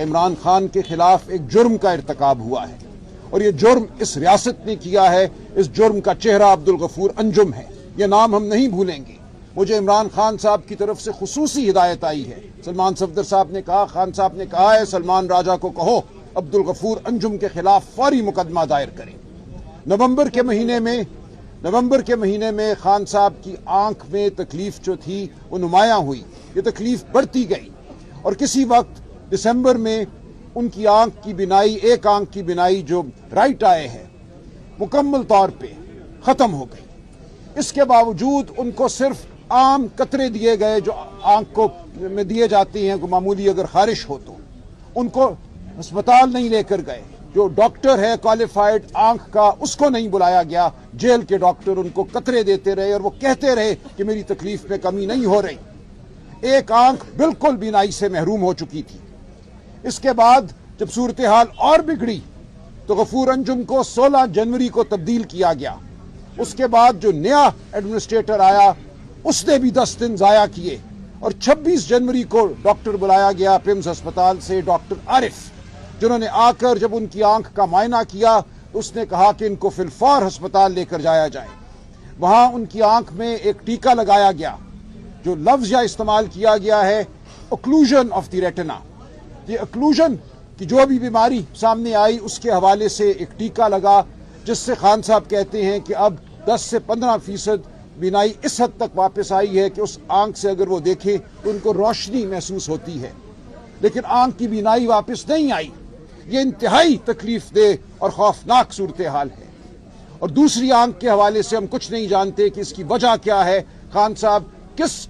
کہ عمران خان کے خلاف ایک جرم کا ارتکاب ہوا ہے، اور یہ جرم اس ریاست نے کیا ہے۔ اس جرم کا چہرہ عبدالغفور انجم ہے، یہ نام ہم نہیں بھولیں گے۔ مجھے عمران خان صاحب کی طرف سے خصوصی ہدایت آئی ہے، سلمان صفدر صاحب نے کہا، خان صاحب نے کہا ہے سلمان راجہ کو کہو عبدالغفور انجم کے خلاف فوری مقدمہ دائر کریں۔ نومبر کے مہینے میں خان صاحب کی آنکھ میں تکلیف جو تھی وہ نمایاں ہوئی، یہ تکلیف بڑھتی گئی، اور کسی وقت دسمبر میں ان کی آنکھ کی بینائی، ایک آنکھ کی بینائی جو رائٹ آئے ہے، مکمل طور پہ ختم ہو گئی۔ اس کے باوجود ان کو صرف عام قطرے دیے گئے جو آنکھ کو میں دیے جاتے ہیں، معمولی اگر خارش ہو تو ان کو ہسپتال نہیں لے کر گئے۔ جو ڈاکٹر ہے کوالیفائڈ آنکھ کا، اس کو نہیں بلایا گیا۔ جیل کے ڈاکٹر ان کو قطرے دیتے رہے اور وہ کہتے رہے کہ میری تکلیف میں کمی نہیں ہو رہی۔ ایک آنکھ بالکل بینائی سے محروم ہو چکی تھی۔ اس کے بعد جب صورتحال اور بگڑی تو غفور انجم کو 16 جنوری کو تبدیل کیا گیا۔ اس کے بعد جو نیا ایڈمنسٹریٹر آیا اس نے بھی 10 دن ضائع کیے، اور 26 جنوری کو ڈاکٹر بلایا گیا پیمز ہسپتال سے، ڈاکٹر عارف، جنہوں نے آ کر جب ان کی آنکھ کا معائنہ کیا تو اس نے کہا کہ ان کو فی الفور ہسپتال لے کر جایا جائے۔ وہاں ان کی آنکھ میں ایک ٹیکہ لگایا گیا، جو لفظ یا استعمال کیا گیا ہے اوکلوژن آف دی ریٹنا۔ یہ اوکلوژن کی جو بھی بیماری سامنے آئی اس کے حوالے سے ایک ٹیکہ لگا، جس سے خان صاحب کہتے ہیں کہ اب 10 سے 15% بینائی اس حد تک واپس آئی ہے کہ اس آنکھ سے اگر وہ دیکھیں تو ان کو روشنی محسوس ہوتی ہے، لیکن آنکھ کی بینائی واپس نہیں آئی۔ یہ انتہائی تکلیف دہ اور خوفناک صورتحال ہے، اور دوسری آنکھ کے حوالے سے ہم کچھ نہیں جانتے کہ اس کی وجہ کیا ہے۔ خان صاحب کس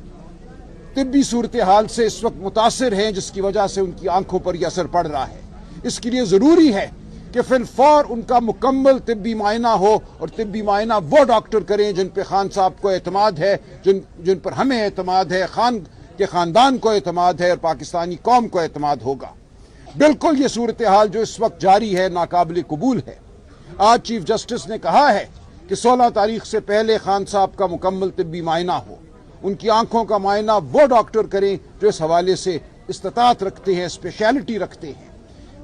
طبی صورتحال سے اس وقت متاثر ہیں جس کی وجہ سے ان کی آنکھوں پر یہ اثر پڑ رہا ہے۔ اس کے لیے ضروری ہے کہ فی الفور ان کا مکمل طبی معائنہ ہو، اور طبی معائنہ وہ ڈاکٹر کریں جن پہ خان صاحب کو اعتماد ہے، جن پر ہمیں اعتماد ہے، خان کے خاندان کو اعتماد ہے، اور پاکستانی قوم کو اعتماد ہوگا۔ بالکل یہ صورتحال جو اس وقت جاری ہے ناقابل قبول ہے۔ آج چیف جسٹس نے کہا ہے کہ 16 تاریخ سے پہلے خان صاحب کا مکمل طبی معائنہ ہو، ان کی آنکھوں کا معائنہ وہ ڈاکٹر کریں جو اس حوالے سے استطاعت رکھتے ہیں، اسپیشلٹی رکھتے ہیں۔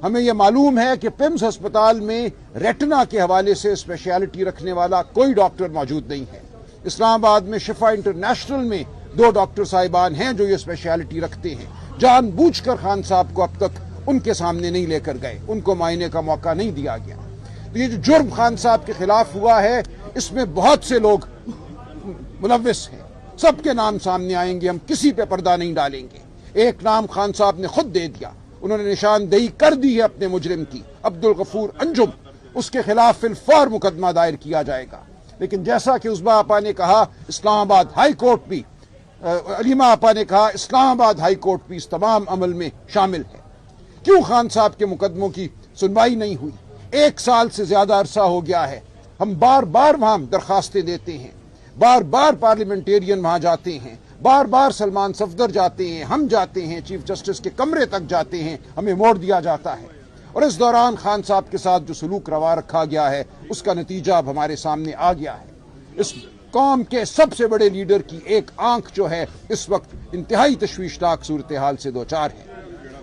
ہمیں یہ معلوم ہے کہ پیمز ہسپتال میں ریٹنا کے حوالے سے اسپیشلٹی رکھنے والا کوئی ڈاکٹر موجود نہیں ہے۔ اسلام آباد میں شفا انٹرنیشنل میں 2 ڈاکٹر صاحبان ہیں جو یہ اسپیشلٹی رکھتے ہیں۔ جان بوجھ کر خان صاحب کو اب تک ان کے سامنے نہیں لے کر گئے، ان کو معائنے کا موقع نہیں دیا گیا۔ تو یہ جو جرم خان صاحب کے خلاف ہوا ہے اس میں بہت سے لوگ ملوث ہیں، سب کے نام سامنے آئیں گے، ہم کسی پہ پردہ نہیں ڈالیں گے۔ ایک نام خان صاحب نے خود دے دیا، انہوں نے نشاندہی کر دی ہے اپنے مجرم کی، عبدالغفور انجم، اس کے خلاف فی الفور مقدمہ دائر کیا جائے گا۔ لیکن جیسا کہ عظمیٰ آپا نے کہا، اسلام آباد ہائی کورٹ بھی، علیمہ آپا نے کہا اسلام آباد ہائی کورٹ بھی اس تمام عمل میں شامل ہے۔ کیوں خان صاحب کے مقدموں کی سنوائی نہیں ہوئی؟ 1 سال سے زیادہ عرصہ ہو گیا ہے، ہم بار بار وہاں درخواستیں دیتے ہیں، بار بار پارلیمنٹیرین وہاں جاتے ہیں، بار بار سلمان صفدر جاتے ہیں، ہم جاتے ہیں، چیف جسٹس کے کمرے تک جاتے ہیں، ہمیں موڑ دیا جاتا ہے، اور اس دوران خان صاحب کے ساتھ جو سلوک روا رکھا گیا ہے اس کا نتیجہ اب ہمارے سامنے آ گیا ہے۔ اس قوم کے سب سے بڑے لیڈر کی ایک آنکھ جو ہے اس وقت انتہائی تشویشناک صورتحال سے دوچار ہے،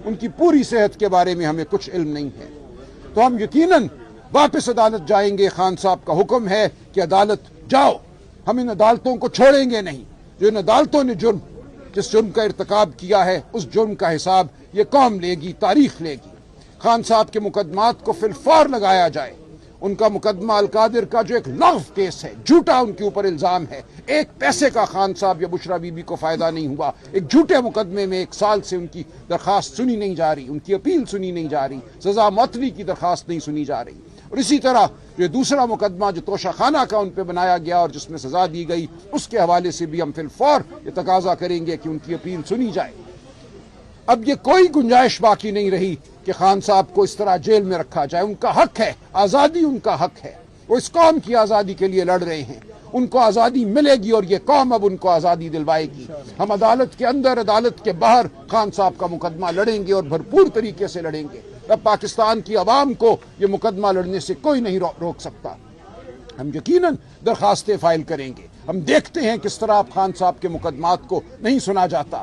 ان کی پوری صحت کے بارے میں ہمیں کچھ علم نہیں ہے۔ تو ہم یقیناً واپس عدالت جائیں گے، خان صاحب کا حکم ہے کہ عدالت جاؤ، ہم ان عدالتوں کو چھوڑیں گے نہیں۔ جو ان عدالتوں نے جس جرم کا ارتکاب کیا ہے اس جرم کا حساب یہ قوم لے گی، تاریخ لے گی۔ خان صاحب کے مقدمات کو فی الفور لگایا جائے۔ ان کا مقدمہ القادر کا جو ایک لغو کیس ہے، جھوٹا ان کے اوپر الزام ہے، 1 پیسے کا خان صاحب یا بشرا بی بی کو فائدہ نہیں ہوا۔ ایک جھوٹے مقدمے میں 1 سال سے ان کی درخواست سنی نہیں جا رہی، ان کی اپیل سنی نہیں جا رہی، سزا معطلی کی درخواست نہیں سنی جا رہی۔ اور اسی طرح جو دوسرا مقدمہ جو توشہ خانہ کا ان پہ بنایا گیا اور جس میں سزا دی گئی، اس کے حوالے سے بھی ہم فی الفور یہ تقاضا کریں گے کہ ان کی اپیل سنی جائے۔ اب یہ کوئی گنجائش باقی نہیں رہی کہ خان صاحب کو اس طرح جیل میں رکھا جائے۔ ان کا حق ہے، آزادی ان کا حق ہے، وہ اس قوم کی آزادی کے لیے لڑ رہے ہیں، ان کو آزادی ملے گی اور یہ قوم اب ان کو آزادی دلوائے گی۔ ہم عدالت کے اندر، عدالت کے باہر خان صاحب کا مقدمہ لڑیں گے اور بھرپور طریقے سے لڑیں گے۔ اب پاکستان کی عوام کو یہ مقدمہ لڑنے سے کوئی نہیں روک سکتا۔ ہم یقیناً درخواستیں فائل کریں گے۔ ہم دیکھتے ہیں کس طرح اب خان صاحب کے مقدمات کو نہیں سنا جاتا،